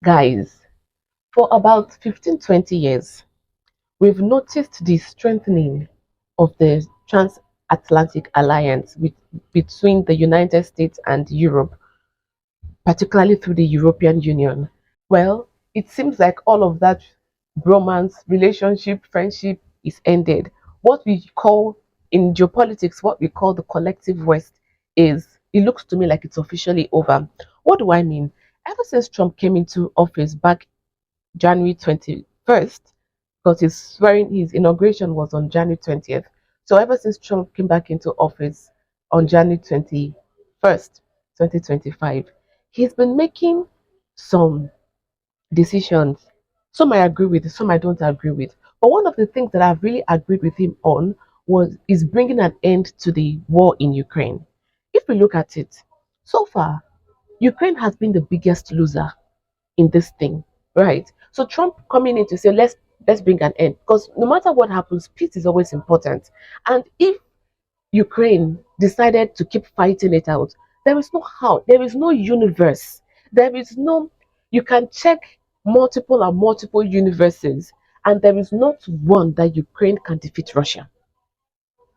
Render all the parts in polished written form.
Guys, for about 15-20 years, we've noticed the strengthening of the transatlantic alliance between the United States and Europe, particularly through the European Union. Well, it seems like all of that bromance, relationship, friendship is ended. What we call in geopolitics, what we call the collective West, it looks to me like it's officially over. What do I mean? Ever since Trump came into office back January 21st, because his inauguration was on January 20th. So ever since Trump came back into office on January 21st, 2025, he's been making some decisions. Some I agree with, some I don't agree with. But one of the things that I've really agreed with him on is bringing an end to the war in Ukraine. If we look at it, so far, Ukraine has been the biggest loser in this thing, right? So Trump coming in to say let's bring an end, because no matter what happens, peace is always important. And if Ukraine decided to keep fighting it out, there is no how, there is no universe, there is no, you can check multiple and multiple universes, and there is not one that Ukraine can defeat Russia.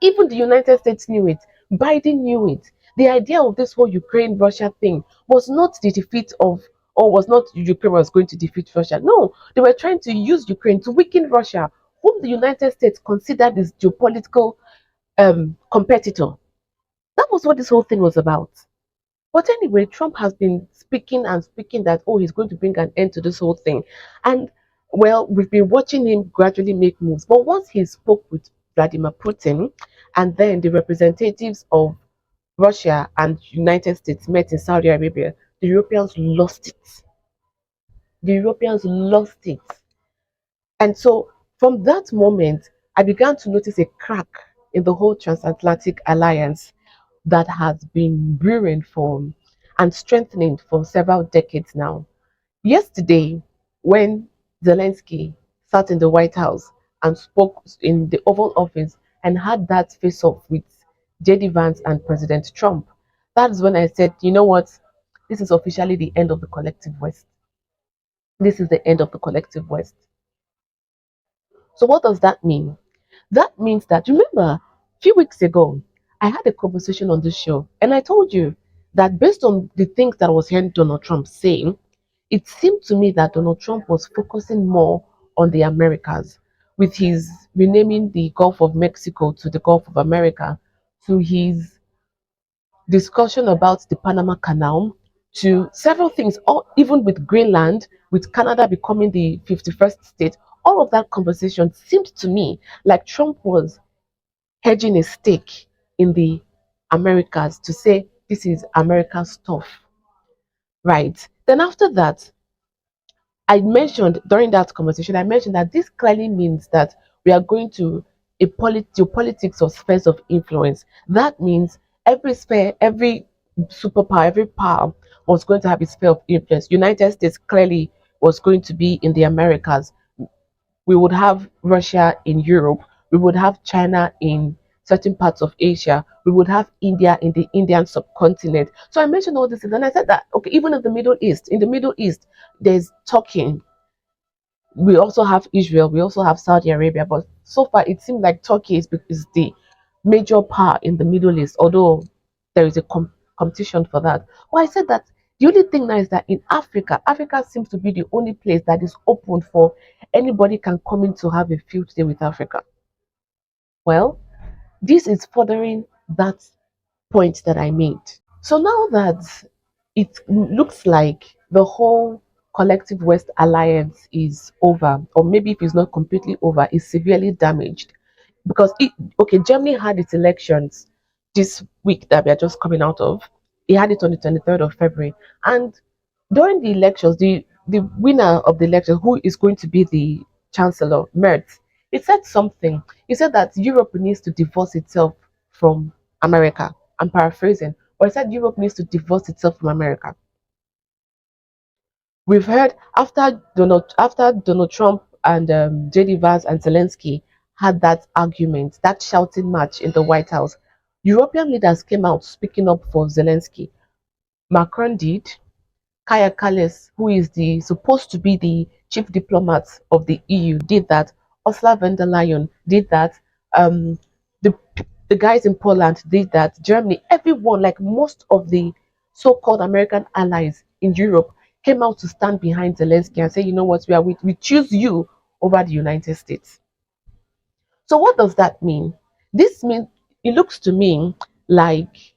Even the United States knew it. Biden knew it. The idea of this whole Ukraine Russia thing was not the defeat of, or was not Ukraine was going to defeat Russia. No, they were trying to use Ukraine to weaken Russia, whom the United States considered this geopolitical competitor. That was what this whole thing was about. But anyway, Trump has been speaking and speaking that, oh, he's going to bring an end to this whole thing. And well, we've been watching him gradually make moves. But once he spoke with Vladimir Putin, and then the representatives of Russia and United States met in Saudi Arabia, the Europeans lost it. The Europeans lost it. And so from that moment, I began to notice a crack in the whole transatlantic alliance that has been brewing for and strengthening for several decades now. Yesterday, when Zelensky sat in the White House and spoke in the Oval Office and had that face off with JD Vance and President Trump, that is when I said, you know what? This is officially the end of the collective West. This is the end of the collective West. So, what does that mean? That means that, remember, a few weeks ago, I had a conversation on this show, and I told you that based on the things that I was hearing Donald Trump saying, it seemed to me that Donald Trump was focusing more on the Americas, with his renaming the Gulf of Mexico to the Gulf of America, to his discussion about the Panama Canal, to several things, all, even with Greenland, with Canada becoming the 51st state. All of that conversation seemed to me like Trump was hedging a stake in the Americas to say this is American stuff, right? Then after that, I mentioned during that conversation, I mentioned that this clearly means that we are going to a geopolitics of spheres of influence. That means every sphere, every superpower, every power was going to have its sphere of influence. United States clearly was going to be in the Americas. We would have Russia in Europe, we would have China in certain parts of Asia, we would have India in the Indian subcontinent. So I mentioned all this things, and I said that okay, even in the Middle East, there's talking. We also have Israel, we also have Saudi Arabia, but so far it seems like Turkey is the major power in the Middle East, although there is a competition for that. Well, I said that the only thing now is that in Africa, Africa seems to be the only place that is open for anybody can come in to have a field day with Africa. Well, this is furthering that point that I made. So now that it looks like the whole collective West alliance is over, or maybe if it's not completely over, is severely damaged. Because okay, Germany had its elections this week that we are just coming out of. It had it on the 23rd of February. And during the elections, the winner of the election, who is going to be the chancellor, Merz, he said something. He said that Europe needs to divorce itself from America. I'm paraphrasing, but he said Europe needs to divorce itself from America. We've heard after Donald Trump and JD Vance and Zelensky had that argument, that shouting match in the White House. European leaders came out speaking up for Zelensky. Macron did, Kaya Kallas, who is the supposed to be the chief diplomat of the EU, did that. Ursula von der Leyen did that. Um, the the guys in Poland did that. Germany, everyone, like most of the so-called American allies in Europe, came out to stand behind Zelensky and say, you know what, we choose you over the United States. So what does that mean? This means it looks to me like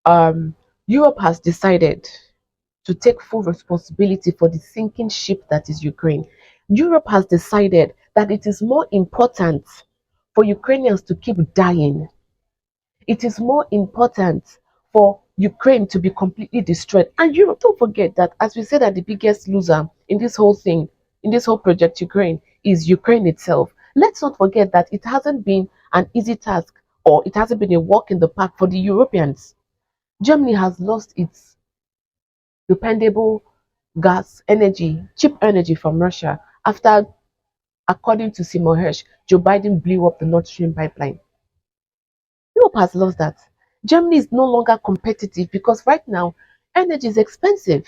um, Europe has decided to take full responsibility for the sinking ship that is Ukraine. Europe has decided that it is more important for Ukrainians to keep dying. It is more important for Ukraine to be completely destroyed. And Europe, don't forget that, as we said, that the biggest loser in this whole thing, in this whole project Ukraine, is Ukraine itself. Let's not forget that it hasn't been an easy task, or it hasn't been a walk in the park for the Europeans. Germany has lost its dependable gas, energy, cheap energy from Russia after, according to Seymour Hersh, Joe Biden blew up the Nord Stream pipeline. Europe has lost that. Germany is no longer competitive because right now energy is expensive.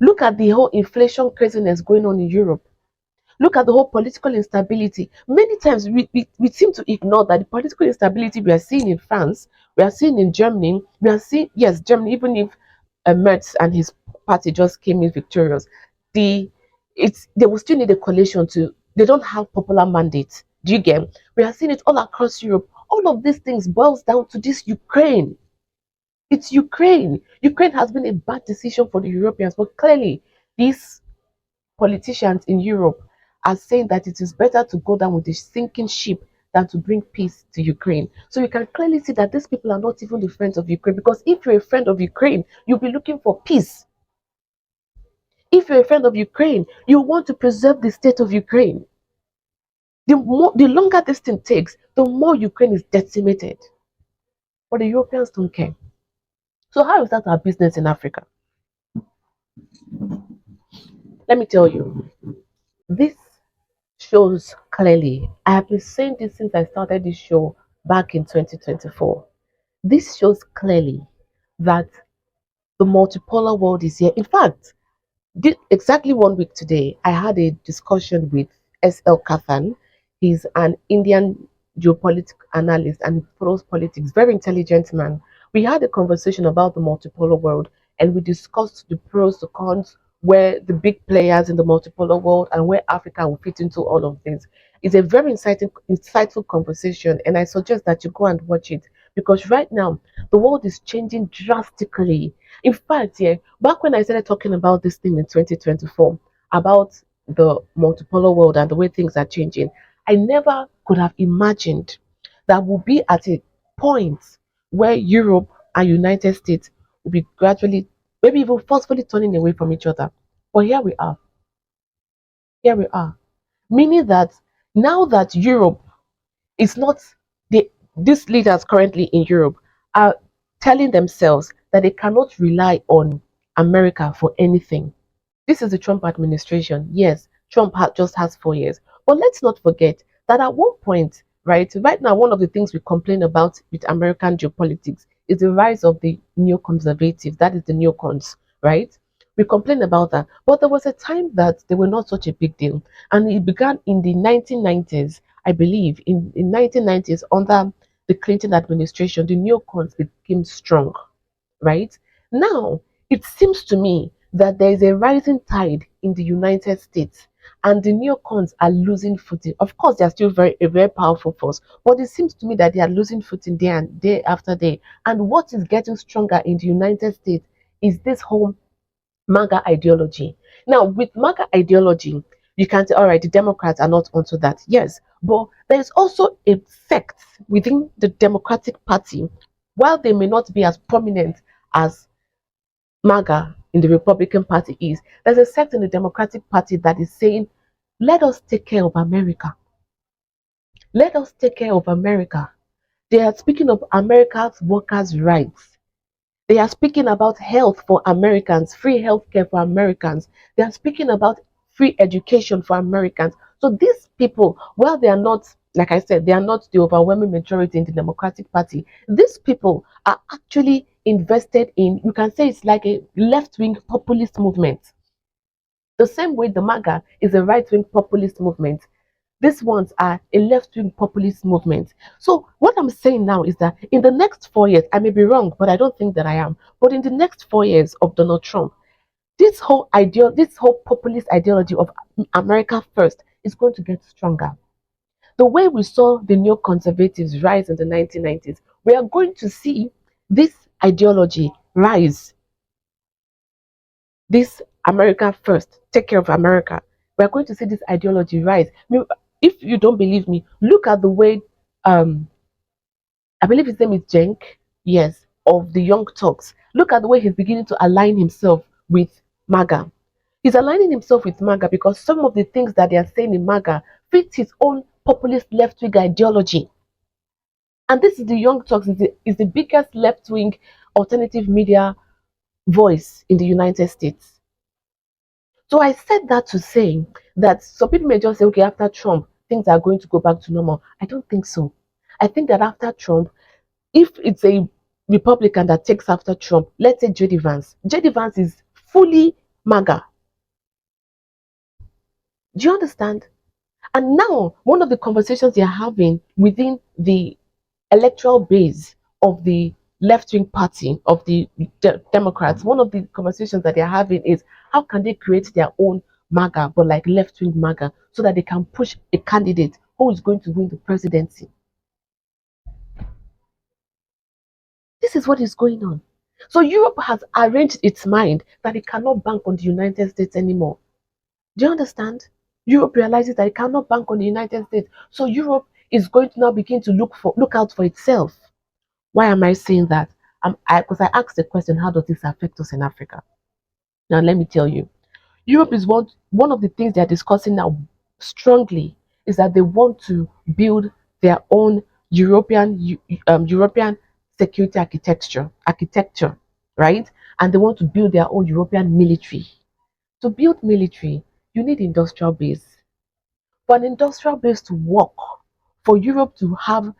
Look at the whole inflation craziness going on in Europe. Look at the whole political instability. Many times we seem to ignore that the political instability we are seeing in France, we are seeing in Germany, we are seeing, yes, Germany, even if Merz and his party just came in victorious, the they will still need a coalition to, they don't have popular mandates. Do you get? We are seeing it all across Europe. All of these things boils down to this Ukraine. It's Ukraine. Ukraine has been a bad decision for the Europeans, but clearly these politicians in Europe are saying that it is better to go down with the sinking ship than to bring peace to Ukraine. So you can clearly see that these people are not even the friends of Ukraine, because if you're a friend of Ukraine, you'll be looking for peace. If you're a friend of Ukraine, you want to preserve the state of Ukraine. The longer this thing takes, the more Ukraine is decimated. But the Europeans don't care. So how is that our business in Africa? Let me tell you, this shows clearly. I have been saying this since I started this show back in 2024. This shows clearly that the multipolar world is here. In fact, exactly 1 week today, I had a discussion with S.L. Kathan. He's an Indian geopolitical analyst and follows politics, very intelligent man. We had a conversation about the multipolar world, and we discussed the pros, the cons, where the big players in the multipolar world and where Africa will fit into all of this. It's a very insightful conversation, and I suggest that you go and watch it, because right now the world is changing drastically. In fact, yeah, back when I started talking about this thing in 2024, about the multipolar world and the way things are changing, I never could have imagined that we'll be at a point where Europe and United States will be gradually, maybe even forcefully turning away from each other. But here we are. Here we are. Meaning that now that Europe is not, these leaders currently in Europe are telling themselves that they cannot rely on America for anything. This is the Trump administration. Yes, just has 4 years. But let's not forget that at one point, right now, one of the things we complain about with American geopolitics is the rise of the neoconservatives, that is the neocons, right? We complain about that. But there was a time that they were not such a big deal. And it began in the 1990s, I believe, in 1990s, under the Clinton administration, the neocons became strong, right? Now, it seems to me that there is a rising tide in the United States, and the neocons are losing footing. Of course, they are still a very powerful force, but it seems to me that they are losing footing day after day. And what is getting stronger in the United States is this whole MAGA ideology. Now, with MAGA ideology, you can say, all right, the Democrats are not onto that. Yes, but there is also a sect within the Democratic Party. While they may not be as prominent as MAGA in the Republican Party is, there's a sect in the Democratic Party that is saying, let us take care of America. Let us take care of America. They are speaking of America's workers' rights. They are speaking about health for Americans, free healthcare for Americans. They are speaking about free education for Americans. So these people, while they are not, like I said, they are not the overwhelming majority in the Democratic Party, these people are actually invested in, you can say it's like a left wing populist movement. The same way the MAGA is a right wing populist movement, these ones are a left wing populist movement. So, what I'm saying now is that in the next 4 years, I may be wrong, but I don't think that I am. But in the next 4 years of Donald Trump, this whole populist ideology of America first is going to get stronger. The way we saw the neoconservatives rise in the 1990s, we are going to see this ideology rise. This America first, take care of America. We are going to see this ideology rise. If you don't believe me, look at the way, um, I believe his name is Jenk, yes, of the Young Turks. Look at the way he's beginning to align himself with MAGA. He's aligning himself with MAGA because some of the things that they are saying in MAGA fit his own populist left wing ideology. And this is the Young Turks, is the biggest left wing alternative media voice in the United States. So I said that to say that some people may just say, okay, after Trump, things are going to go back to normal. I don't think so. I think that after Trump, if it's a Republican that takes after Trump, let's say JD Vance. JD Vance is fully MAGA. Do you understand? And now, one of the conversations they're having within the electoral base of the left wing party, of the Democrats, one of the conversations that they're having is how can they create their own MAGA, but like left wing MAGA, so that they can push a candidate who is going to win the presidency. This is what is going on. So Europe has arranged its mind that it cannot bank on the United States anymore. Do you understand? Europe realizes that it cannot bank on the United States. So Europe is going to now begin to look out for itself. Why am I saying that? Because I asked the question, how does this affect us in Africa? Now let me tell you. Europe is one of the things they are discussing now strongly is that they want to build their own European security architecture, right? And they want to build their own European military. To build military, you need industrial base. For an industrial base to work, for Europe to have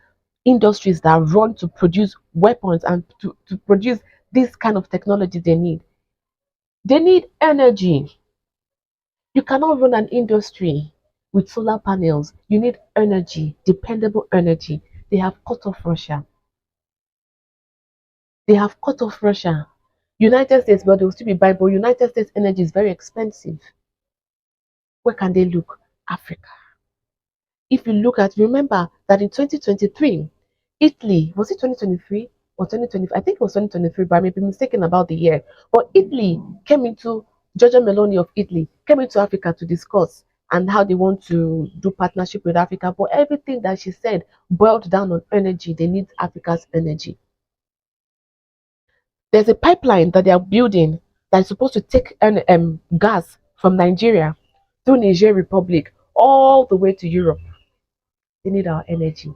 industries that run to produce weapons and to produce this kind of technology they need energy. You cannot run an industry with solar panels. You need energy, dependable energy. They have cut off Russia. They have cut off Russia. United States, but they will still be buying, but United States energy is very expensive. Where can they look? Africa. If you look at, remember that in 2023, Italy, was it 2023 or 2025? I think it was 2023, but I may be mistaken about the year. But Italy came into, Giorgia Meloni of Italy came into Africa to discuss and how they want to do partnership with Africa. But everything that she said boiled down on energy. They need Africa's energy. There's a pipeline that they are building that is supposed to take gas from Nigeria through Niger Republic all the way to Europe. They need our energy.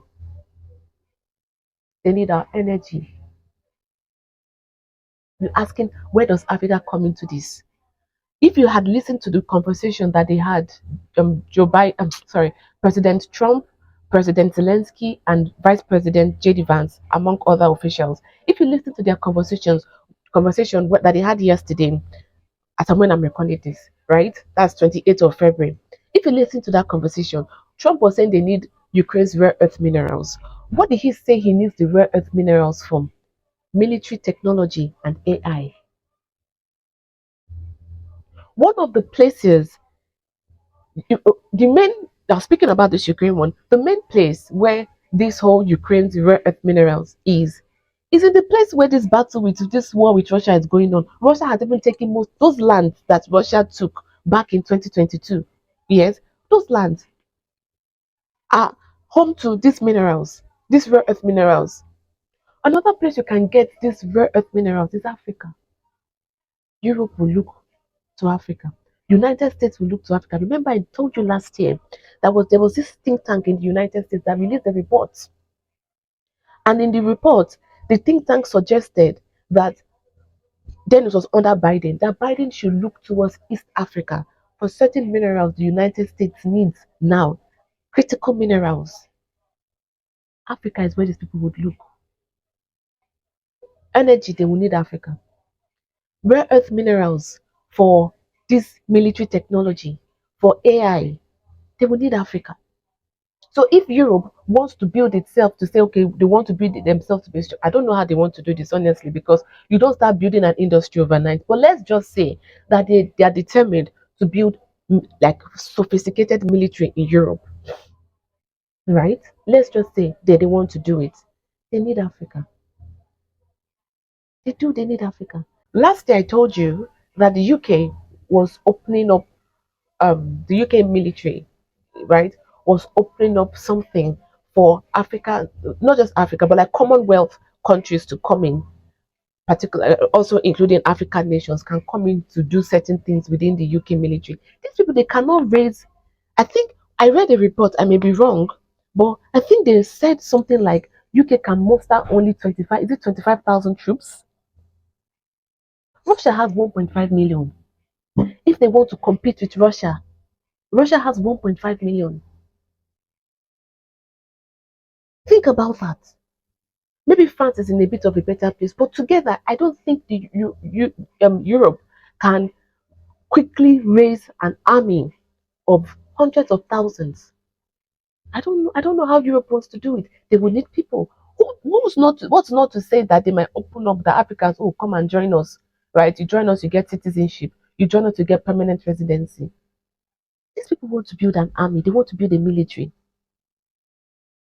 They need our energy. You're asking, where does Africa come into this? If you had listened to the conversation that they had, President Trump, President Zelensky, and Vice President JD Vance, among other officials, if you listen to their conversation that they had yesterday, as when I'm recording this, right? That's 28th of February. If you listen to that conversation, Trump was saying they need Ukraine's rare earth minerals. What did he say he needs the rare earth minerals from? Military technology and AI. One of the places, the main, now speaking about this Ukraine one, the main place where this whole Ukraine's rare earth minerals is in the place where this battle with this war with Russia is going on. Russia has even taken most those lands that Russia took back in 2022. Yes, those lands are home to these minerals, these rare earth minerals. Another place you can get these rare earth minerals is Africa. Europe will look to Africa. United States will look to Africa. Remember, I told you last year that there was this think tank in the United States that released a report. And in the report, the think tank suggested that then it was under Biden, that Biden should look towards East Africa for certain minerals the United States needs now. Critical minerals. Africa is where these people would look. Energy, they will need Africa. Rare earth minerals for this military technology, for AI, they will need Africa. So if Europe wants to build itself to say, okay, they want to build it themselves to be strong, I don't know how they want to do this, honestly, because you don't start building an industry overnight. But let's just say that they are determined to build like sophisticated military in Europe, right? Let's just say they want to do it. They need Africa. They need Africa. Last year I told you that the UK was opening up the UK military, right, was opening up something for Africa, not just Africa, but like Commonwealth countries to come in, particular also including African nations can come in to do certain things within the UK military. These people they cannot raise. I think I read a report. I may be wrong, but I think they said something like UK can muster only 25. Is it 25,000 troops? Russia has 1.5 million. If they want to compete with Russia, Russia has 1.5 million. Think about that. Maybe France is in a bit of a better place, but together, I don't think Europe can quickly raise an army of hundreds of thousands. I don't know. I don't know how Europe wants to do it. They will need people. What's not to say that they might open up the Africans? Oh, come and join us, right? You join us, you get citizenship. You join us, you get permanent residency. These people want to build an army. They want to build a military.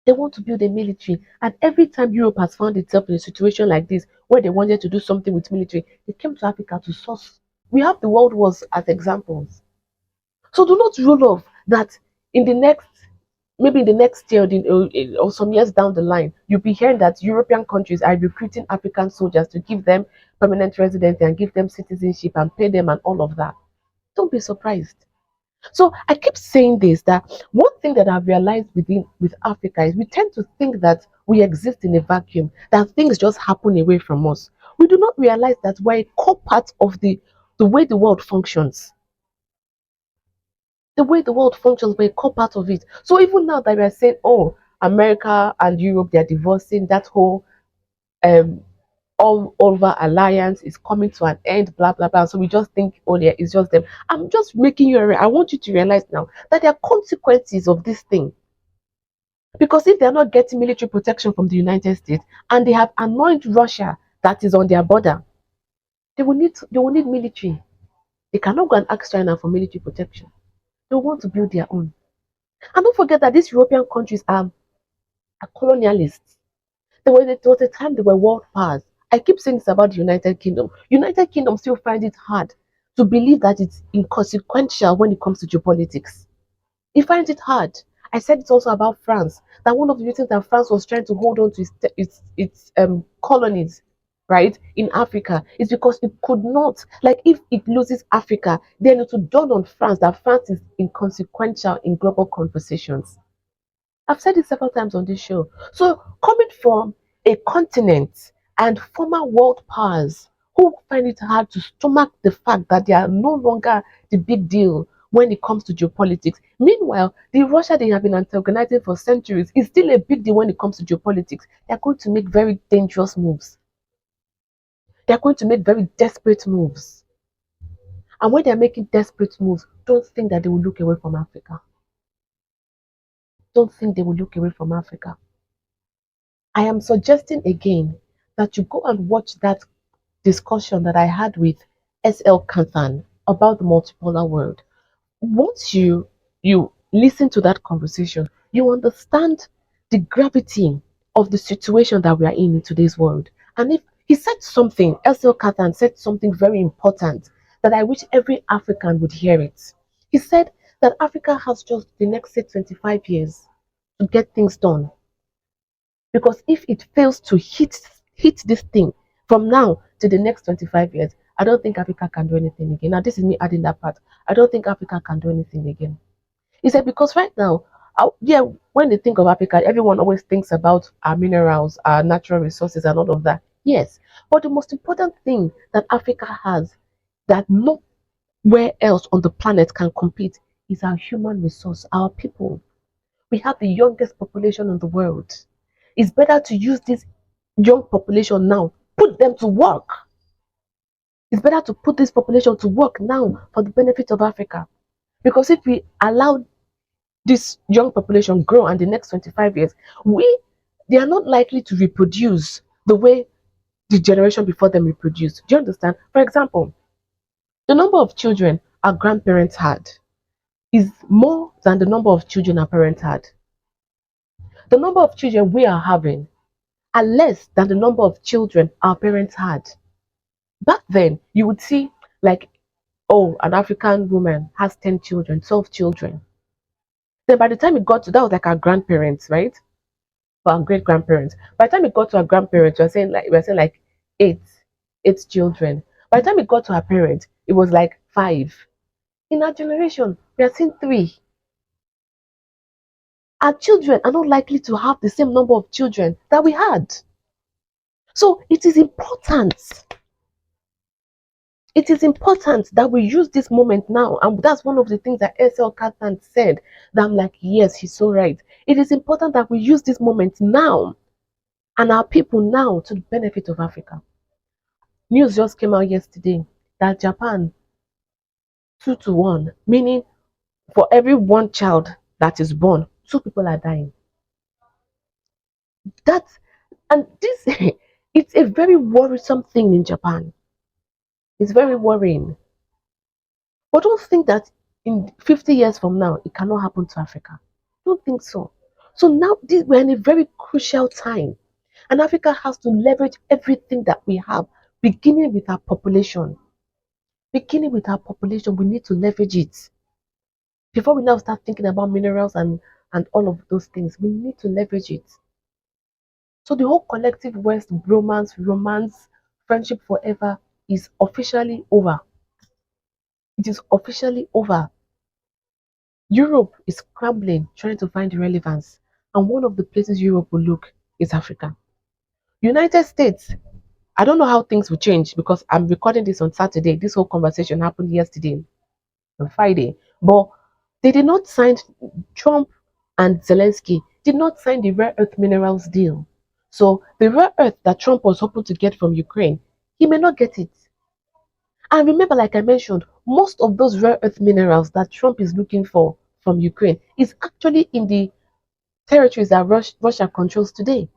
They want to build a military. And every time Europe has found itself in a situation like this, where they wanted to do something with military, they came to Africa to source. We have the world wars as examples. So do not rule off that in the next, maybe in the next year or some years down the line, you'll be hearing that European countries are recruiting African soldiers to give them permanent residency and give them citizenship and pay them and all of that. Don't be surprised. So I keep saying this that one thing that I've realized with Africa is we tend to think that we exist in a vacuum, that things just happen away from us. We do not realize that we're a core part of the way the world functions. The way the world functions, we're a core part of it. So even now that we are saying, oh, America and Europe, they're divorcing, that whole um all over alliance is coming to an end, blah blah blah. So we just think, oh yeah, it's just them. I'm just making you aware. I want you to realize now that there are consequences of this thing. Because if they're not getting military protection from the United States and they have annoyed Russia that is on their border, they will need military. They cannot go and ask China for military protection. They want to build their own. And don't forget that these European countries are colonialists. There was a time they were world powers. I keep saying this about the United Kingdom. United Kingdom still find it hard to believe that it's inconsequential when it comes to geopolitics. It finds it hard. I said it also about France. That one of the reasons that France was trying to hold on to its colonies, right, in Africa, is because it could not. Like if it loses Africa, then it would dawn on France that France is inconsequential in global conversations. I've said it several times on this show. So, coming from a continent and former world powers who find it hard to stomach the fact that they are no longer the big deal when it comes to geopolitics. Meanwhile, the Russia they have been antagonizing for centuries is still a big deal when it comes to geopolitics. They're going to make very dangerous moves. They're going to make very desperate moves. And when they're making desperate moves, don't think that they will look away from Africa. Don't think they will look away from Africa. I am suggesting again that you go and watch that discussion that I had with S.L. Kanthan about the multipolar world. Once you listen to that conversation, you understand the gravity of the situation that we are in today's world. And if he said something, S.L. Kanthan said something very important that I wish every African would hear it. He said that Africa has just the next say 25 years to get things done. Because if it fails to hit this thing from now to the next 25 years, I don't think Africa can do anything again. Now, this is me adding that part. I don't think Africa can do anything again. He said, because right now, yeah, when they think of Africa, everyone always thinks about our minerals, our natural resources, and all of that. Yes. But the most important thing that Africa has that nowhere else on the planet can compete is our human resource, our people. We have the youngest population in the world. It's better to use this young population now Put them to work. It's better to put this population to work now for the benefit of Africa. Because if we allow this young population grow and the next 25 years, they are not likely to reproduce the way the generation before them reproduced. Do you understand? For example, the number of children our grandparents had is more than the number of children our parents had. The number of children we are having are less than the number of children our parents had. Back then, you would see like, oh, an African woman has 10 children, 12 children. Then by the time it got to that was like our grandparents, right? For our great grandparents. By the time it got to our grandparents, we are saying like eight, eight children. By the time it got to our parents, it was like five. In our generation, we are seeing three. Our children are not likely to have the same number of children that we had. So it is important. It is important that we use this moment now. And that's one of the things that S.L. Katan said. That I'm like, yes, he's so right. It is important that we use this moment now and our people now to the benefit of Africa. News just came out yesterday that Japan 2 to 1, meaning for every one child that is born, two people are dying. That's and this it's a very worrisome thing in Japan. It's very worrying. But don't think that in 50 years from now it cannot happen to Africa. Don't think so. So now we're in a very crucial time. And Africa has to leverage everything that we have, beginning with our population. Beginning with our population, we need to leverage it. Before we now start thinking about minerals and all of those things, we need to leverage it. So the whole collective West romance, friendship forever is officially over. It is officially over. Europe is scrambling, trying to find relevance. And one of the places Europe will look is Africa. United States, I don't know how things will change because I'm recording this on Saturday. This whole conversation happened yesterday, on Friday. But they did not sign, Trump and Zelensky did not sign the rare earth minerals deal. So the rare earth that Trump was hoping to get from Ukraine, he may not get it. And remember, like I mentioned, most of those rare earth minerals that Trump is looking for from Ukraine is actually in the territories that Russia controls today.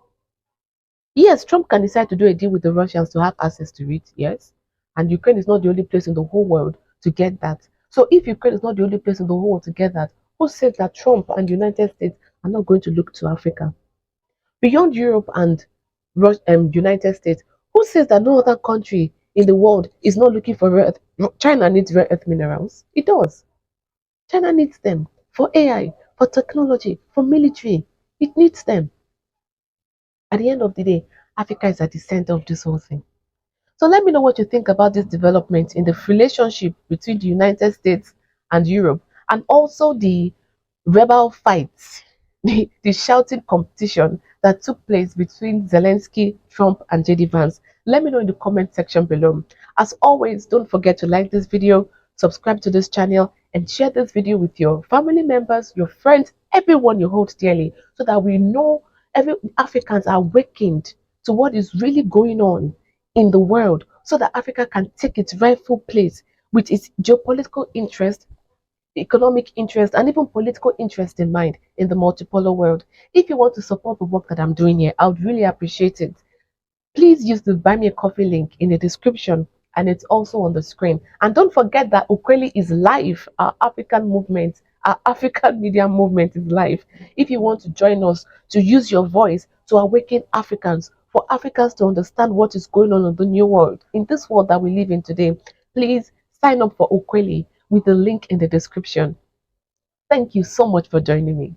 Yes, Trump can decide to do a deal with the Russians to have access to it, yes. And Ukraine is not the only place in the whole world to get that. So if Ukraine is not the only place in the whole world to get that, who says that Trump and the United States are not going to look to Africa? Beyond Europe and United States, who says that no other country in the world is not looking for rare earth? China needs rare earth minerals. It does. China needs them for AI, for technology, for military. It needs them. At the end of the day, Africa is at the center of this whole thing. So let me know what you think about this development in the relationship between the United States and Europe, and also the rebel fights, the shouting competition that took place between Zelensky, Trump, and JD Vance. Let me know in the comment section below. As always, don't forget to like this video, subscribe to this channel, and share this video with your family members, your friends, everyone you hold dearly, so that we know every Africans are awakened to what is really going on in the world, so that Africa can take its rightful place with its geopolitical interest, economic interest, and even political interest in mind in the multipolar world. If you want to support the work that I'm doing here, I would really appreciate it. Please use the Buy Me a Coffee link in the description, and it's also on the screen. And don't forget that Ukweli is live. Our African movement, our African media movement is live. If you want to join us to use your voice to awaken Africans, for Africans to understand what is going on in the new world, in this world that we live in today, please sign up for Ukweli with the link in the description. Thank you so much for joining me.